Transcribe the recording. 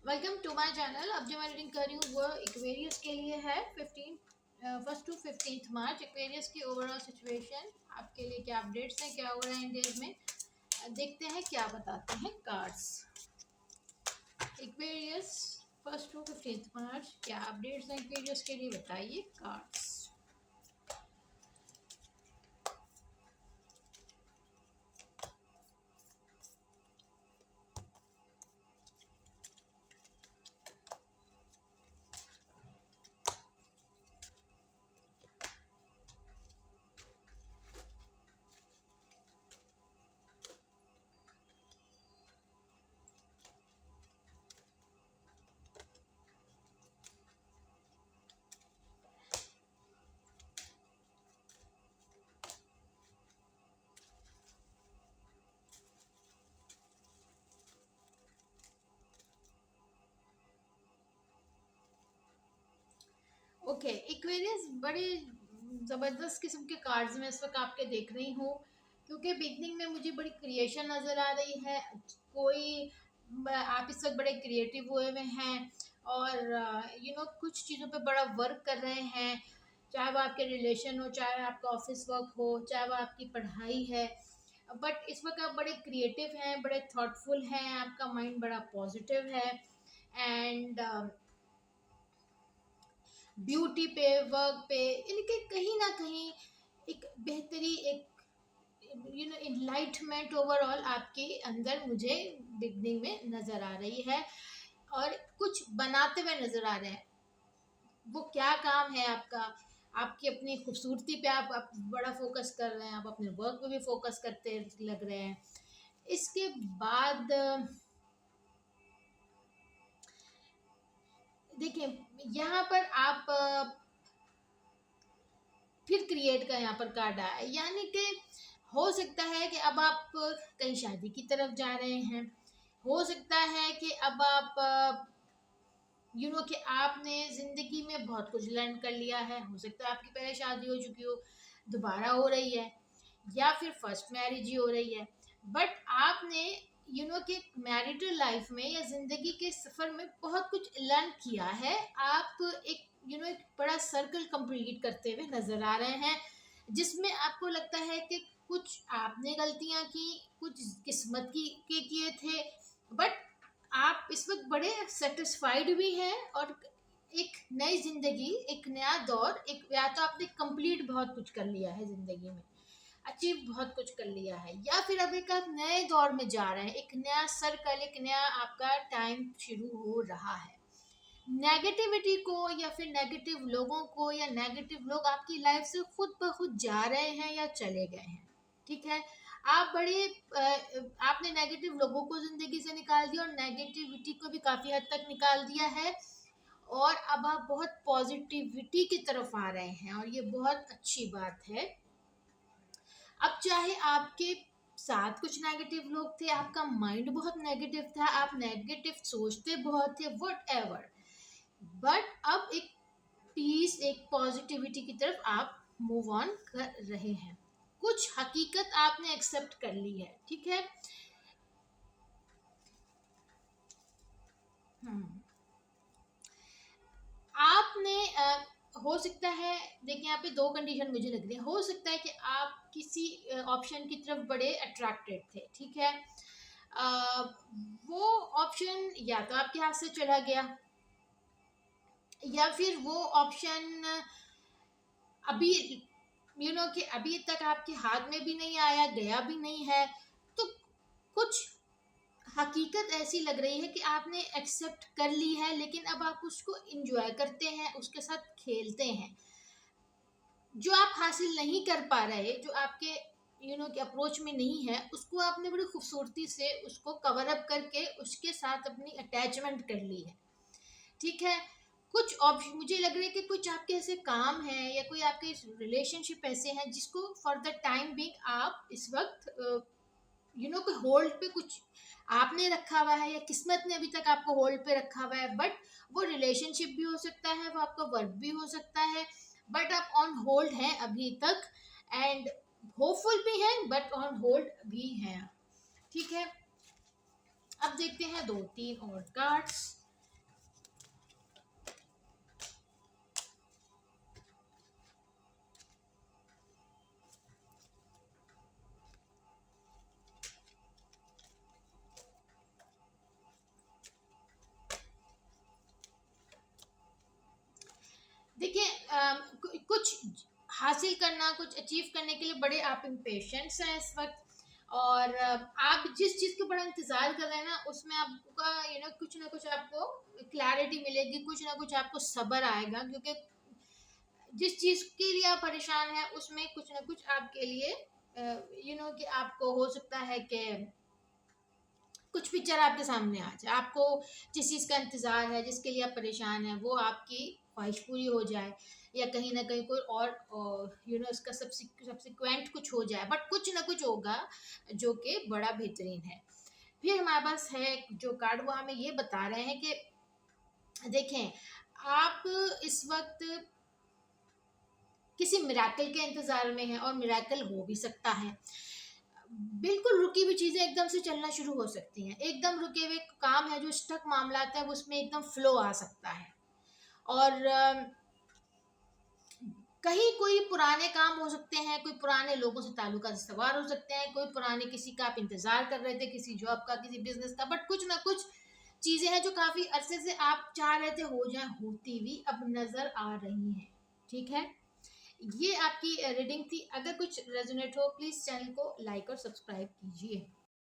Welcome to my channel. अब जो मैं रीडिंग कर रही हूँ वो एक्वेरियस के लिए है। 1 टू 15 मार्च एक्वेरियस की ओवरऑल सिचुएशन आपके लिए क्या अपडेट्स हैं, क्या हो रहा है इन डेज में, देखते हैं क्या बताते हैं कार्ड्स। एक्वेरियस 1 टू 15 मार्च क्या अपडेट्स हैं एक्वेरियस के लिए, बताइए कार्ड्स। ओके, इक्वेरियस बड़े ज़बरदस्त किस्म के कार्ड्स में इस वक्त आपके देख रही हूँ, क्योंकि बिगनिंग में मुझे बड़ी क्रिएशन नज़र आ रही है। कोई आप इस वक्त बड़े क्रिएटिव हुए हुए हैं और कुछ चीज़ों पे बड़ा वर्क कर रहे हैं, चाहे वो आपके रिलेशन हो, चाहे आपका ऑफिस वर्क हो, चाहे वो आपकी पढ़ाई है। बट इस वक्त आप बड़े क्रिएटिव हैं, बड़े थॉटफुल हैं, आपका माइंड बड़ा पॉजिटिव है। एंड ब्यूटी पे, वर्क पे, इनके कहीं ना कहीं एक बेहतरी, एक इनलाइटमेंट ओवरऑल आपके अंदर मुझे बिगनिंग में नज़र आ रही है और कुछ बनाते हुए नज़र आ रहे हैं। वो क्या काम है आपका, आपकी अपनी खूबसूरती पे आप बड़ा फोकस कर रहे हैं, आप अपने वर्क पे भी फोकस करते लग रहे हैं। इसके बाद देखिए, यहाँ पर आप फिर क्रिएट का यहाँ पर कार्ड आया, यानी कि हो सकता है कि अब आप कहीं शादी की तरफ जा रहे हैं। हो सकता है कि अब आप कि आपने ज़िंदगी में बहुत कुछ लर्न कर लिया है। हो सकता है आपकी पहले शादी हो चुकी हो, दोबारा हो रही है, या फिर फर्स्ट मैरिज ही हो रही है। बट आपने कि मैरिटल लाइफ में या ज़िंदगी के सफ़र में बहुत कुछ लर्न किया है। आप एक एक बड़ा सर्कल कंप्लीट करते हुए नज़र आ रहे हैं, जिसमें आपको लगता है कि कुछ आपने गलतियां की, कुछ किस्मत की के किए थे। बट आप इस वक्त बड़े सेटिस्फाइड भी हैं और एक नई जिंदगी, एक नया दौर, एक या तो आपने कंप्लीट बहुत कुछ कर लिया है जिंदगी में, अचीव बहुत कुछ कर लिया है, या फिर अब एक आप नए दौर में जा रहे हैं, एक नया सर्कल, एक नया आपका टाइम शुरू हो रहा है। नेगेटिविटी को या फिर नेगेटिव लोगों को या नेगेटिव लोग आपकी लाइफ से खुद ब खुद जा रहे हैं या चले गए हैं। ठीक है, आप बड़े आपने नेगेटिव लोगों को जिंदगी से निकाल दिया और नेगेटिविटी को भी काफी हद तक निकाल दिया है, और अब आप बहुत पॉजिटिविटी की तरफ आ रहे हैं और ये बहुत अच्छी बात है। अब चाहे आपके साथ कुछ नेगेटिव लोग थे, आपका माइंड बहुत नेगेटिव था, आप नेगेटिव सोचते बहुत थे, वट एवर, बट अब एक पीस, एक पॉजिटिविटी की तरफ आप मूव ऑन कर रहे हैं। कुछ हकीकत आपने एक्सेप्ट कर ली है। ठीक है। हम्म आपने हो सकता है, देखिए यहाँ पे दो कंडीशन मुझे लग रही है। हो सकता है कि आप किसी ऑप्शन की तरफ बड़े अट्रैक्टेड थे। ठीक है। अ, वो ऑप्शन या तो आपके हाथ से चला गया, या फिर वो ऑप्शन अभी कि अभी तक आपके हाथ में भी नहीं आया, गया भी नहीं है। तो कुछ हकीकत ऐसी लग रही है कि आपने एक्सेप्ट कर ली है, लेकिन अब आप उसको इंजॉय करते हैं, उसके साथ खेलते हैं। जो आप हासिल नहीं कर पा रहे, जो आपके के अप्रोच में नहीं है, उसको आपने बड़ी खूबसूरती से उसको कवर अप करके उसके साथ अपनी अटैचमेंट कर ली है। ठीक है। कुछ ऑप्शन मुझे लग रहा है कि कुछ आपके ऐसे काम हैं या कोई आपके रिलेशनशिप ऐसे हैं जिसको फॉर द टाइम बिंग आप इस वक्त कोई होल्ड पे कुछ आपने रखा हुआ है, या किस्मत ने अभी तक आपको होल्ड पे रखा हुआ है। बट वो रिलेशनशिप भी हो सकता है, वो आपका वर्क भी हो सकता है, बट आप ऑन होल्ड हैं अभी तक, एंड होपफुल भी हैं बट ऑन होल्ड भी हैं। ठीक है। अब देखते हैं दो तीन और कार्ड्स। हासिल करना, कुछ अचीव करने के लिए बड़े आप इम्पेशेंट्स हैं इस वक्त। और आप जिस चीज़ का बड़ा इंतज़ार कर रहे हैं ना, उसमें आपका कुछ ना कुछ आपको क्लैरिटी मिलेगी, कुछ ना कुछ आपको सब्र आएगा, क्योंकि जिस चीज़ के लिए आप परेशान हैं उसमें कुछ ना कुछ आपके लिए कि आपको हो सकता है कि कुछ पिक्चर आपके सामने आ जाए, आपको जिस चीज़ का इंतज़ार है, जिसके लिए आप परेशान हैं, वो आपकी ख्वाहिश पूरी हो जाए, या कहीं ना कहीं कोई और उसका सब्सिक्वेंट कुछ हो जाए, बट कुछ ना कुछ होगा जो कि बड़ा बेहतरीन है। फिर हमारे पास है जो कार्ड, वो हमें ये बता रहे हैं कि देखें, आप इस वक्त किसी मिराकल के इंतजार में हैं, और मिराकल हो भी सकता है। बिल्कुल रुकी हुई चीजें एकदम से चलना शुरू हो सकती हैं, एकदम रुके हुए काम है जो स्टक मामला है, वो उसमें एकदम फ्लो आ सकता है। और कहीं कोई पुराने काम हो सकते हैं, कोई पुराने लोगों से ताल्लुकात सवार हो सकते हैं, कोई पुराने किसी का आप इंतजार कर रहे थे, किसी जॉब का, किसी बिजनेस का, बट कुछ ना कुछ चीजें हैं जो काफी अरसे से आप चाह रहे थे हो जाए, होती हुई अब नजर आ रही हैं। ठीक है, ये आपकी रीडिंग थी। अगर कुछ रेजोनेट हो, प्लीज चैनल को लाइक और सब्सक्राइब कीजिए।